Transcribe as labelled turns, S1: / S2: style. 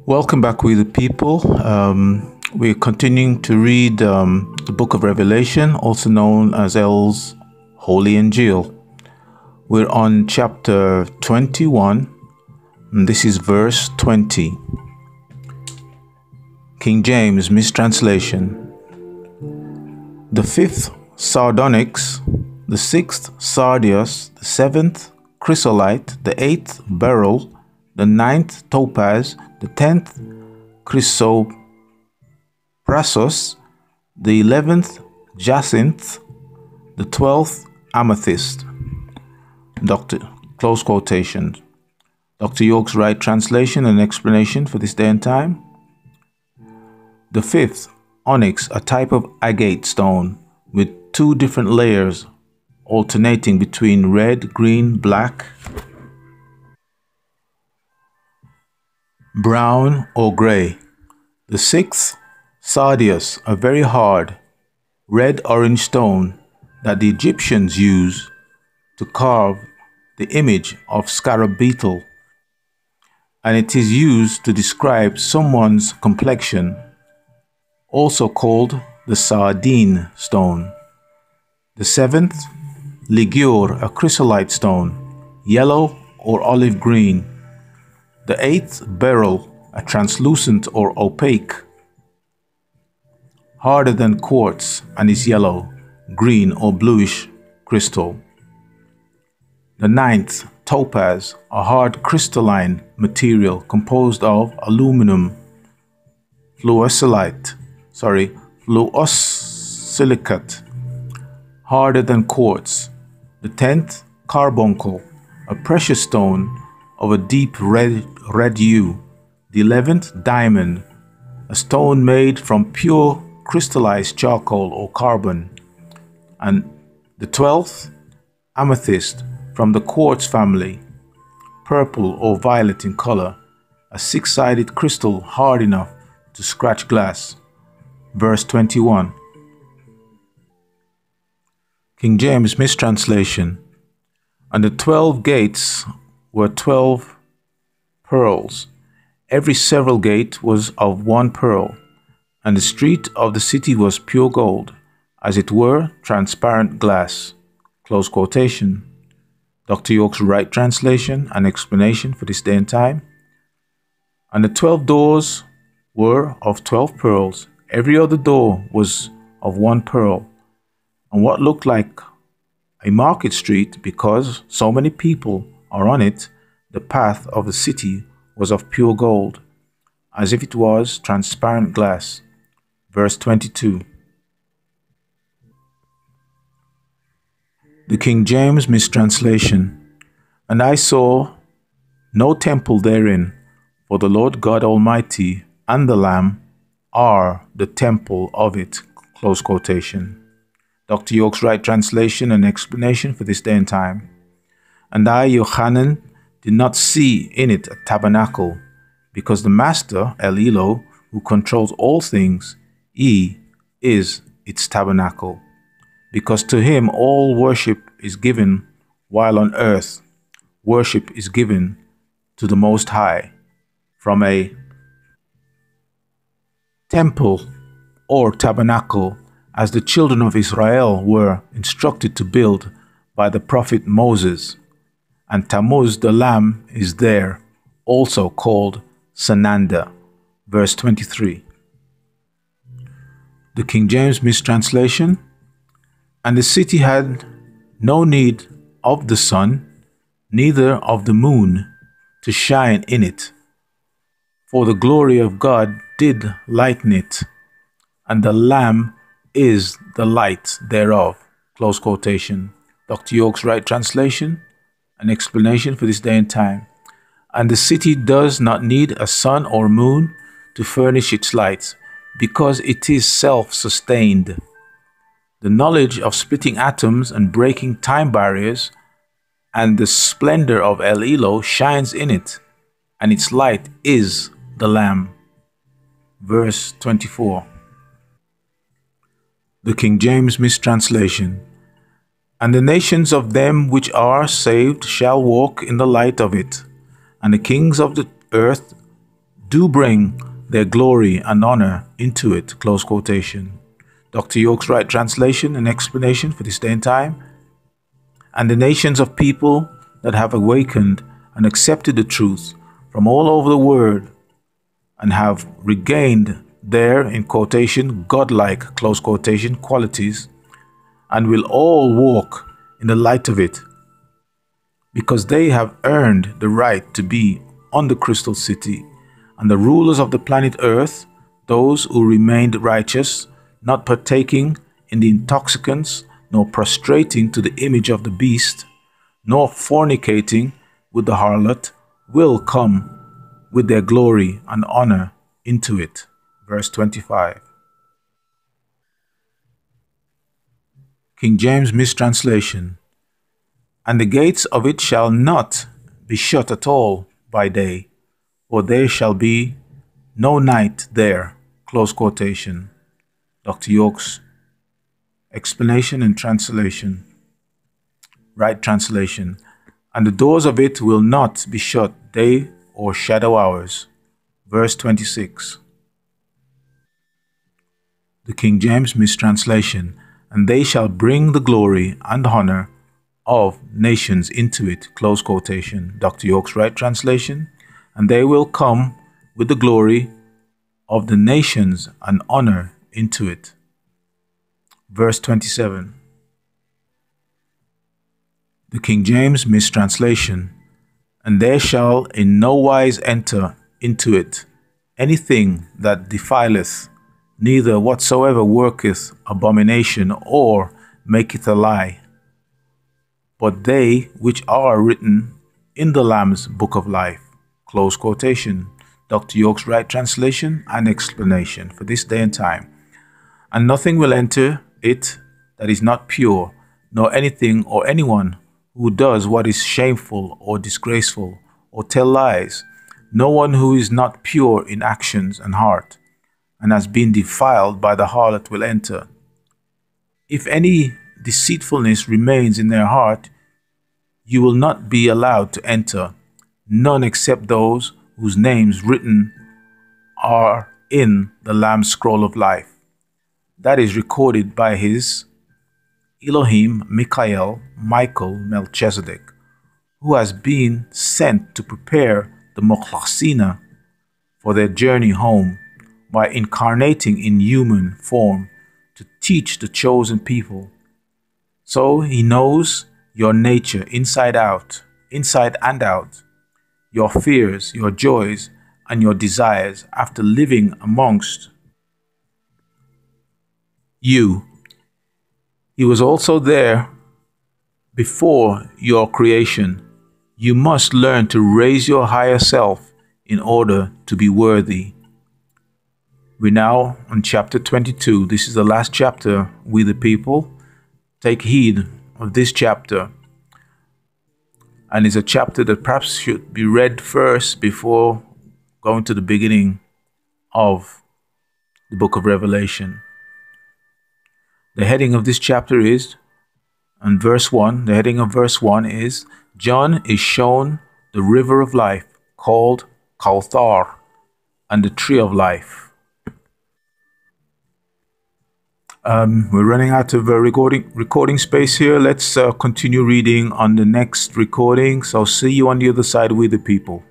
S1: Welcome back, we the people. We're continuing to read the book of Revelation, also known as L's Holy Injiyl. We're on chapter 21, and this is verse 20. King James mistranslation. The fifth sardonyx, the sixth sardius, the seventh chrysolite, the eighth beryl, the ninth topaz, the 10th chrysoprasus, the 11th jacinth, the 12th amethyst. Close quotation. Dr. York's right translation and explanation for this day and time. The fifth, onyx, a type of agate stone with two different layers alternating between red, green, black, brown or gray. The sixth, sardius, a very hard red-orange stone that the Egyptians used to carve the image of scarab beetle, and it is used to describe someone's complexion, also called the sardine stone. The seventh, ligure, a chrysolite stone, yellow or olive green. The eighth, beryl, a translucent or opaque, harder than quartz, and is yellow, green or bluish crystal. The ninth, topaz, a hard crystalline material composed of aluminum fluosilate, harder than quartz. The 10th, carbuncle, a precious stone of a deep red hue. The 11th, diamond, a stone made from pure crystallized charcoal or carbon. And the 12th, amethyst, from the quartz family, purple or violet in color, a six-sided crystal hard enough to scratch glass. Verse 21. King James mistranslation. And the 12 gates were 12 pearls. Every several gate was of one pearl, and the street of the city was pure gold, as it were transparent glass. Close quotation. Dr. York's right translation and explanation for this day and time. And the 12 doors were of 12 pearls. Every other door was of one pearl, and what looked like a market street, because so many people are on it, the path of the city was of pure gold, as if it was transparent glass. Verse 22. The King James mistranslation. And I saw no temple therein, for the Lord God Almighty and the Lamb are the temple of it. Close quotation. Dr. York's right translation and explanation for this day and time. And I, Yochanan, did not see in it a tabernacle, because the Master, El-Elo, who controls all things, he is its tabernacle. Because to him all worship is given, while on earth worship is given to the Most High, from a temple or tabernacle, as the children of Israel were instructed to build by the prophet Moses. And Tammuz, the Lamb, is there, also called Sananda. Verse 23. The King James mistranslation. And the city had no need of the sun, neither of the moon, to shine in it, for the glory of God did lighten it, and the Lamb is the light thereof. Close quotation. Dr. York's right translation and explanation for this day and time. And the city does not need a sun or moon to furnish its lights, because it is self-sustained. The knowledge of splitting atoms and breaking time barriers and the splendor of El-Elo shines in it, and its light is the Lamb. Verse 24. The King James mistranslation. And the nations of them which are saved shall walk in the light of it, and the kings of the earth do bring their glory and honor into it, close quotation. Dr. York's right translation and explanation for this day and time. And the nations of people that have awakened and accepted the truth from all over the world and have regained their, in quotation, godlike, close quotation, qualities, and will all walk in the light of it, because they have earned the right to be on the crystal city, and the rulers of the planet Earth, those who remained righteous, not partaking in the intoxicants, nor prostrating to the image of the beast, nor fornicating with the harlot, will come with their glory and honor into it. Verse 25. King James mistranslation. And the gates of it shall not be shut at all by day, for there shall be no night there. Close quotation. Dr. York's explanation and translation. Right translation. And the doors of it will not be shut day or shadow hours. Verse 26. The King James mistranslation. And they shall bring the glory and honor of nations into it. Close quotation. Dr. York's right translation. And they will come with the glory of the nations and honor into it. Verse 27. The King James mistranslation. And there shall in no wise enter into it anything that defileth, neither whatsoever worketh abomination or maketh a lie, but they which are written in the Lamb's book of life. Close quotation. Dr. York's right translation and explanation for this day and time. And nothing will enter it that is not pure, nor anything or anyone who does what is shameful or disgraceful, or tell lies. No one who is not pure in actions and heart, and has been defiled by the harlot will enter. If any deceitfulness remains in their heart, you will not be allowed to enter, none except those whose names written are in the Lamb's scroll of life. That is recorded by his Elohim, Michael, Melchizedek, who has been sent to prepare the Mochlasina for their journey home by incarnating in human form to teach the chosen people. So he knows your nature inside and out, your fears, your joys, and your desires after living amongst you. He was also there before your creation. You must learn to raise your higher self in order to be worthy. We're now on chapter 22. This is the last chapter, We the People. Take heed of this chapter. And it's a chapter that perhaps should be read first before going to the beginning of the book of Revelation. The heading of this chapter is, and verse 1, the heading of verse 1 is, John is shown the river of life called Kauthar and the tree of life. We're running out of recording space here. Let's continue reading on the next recording. So see you on the other side with the people.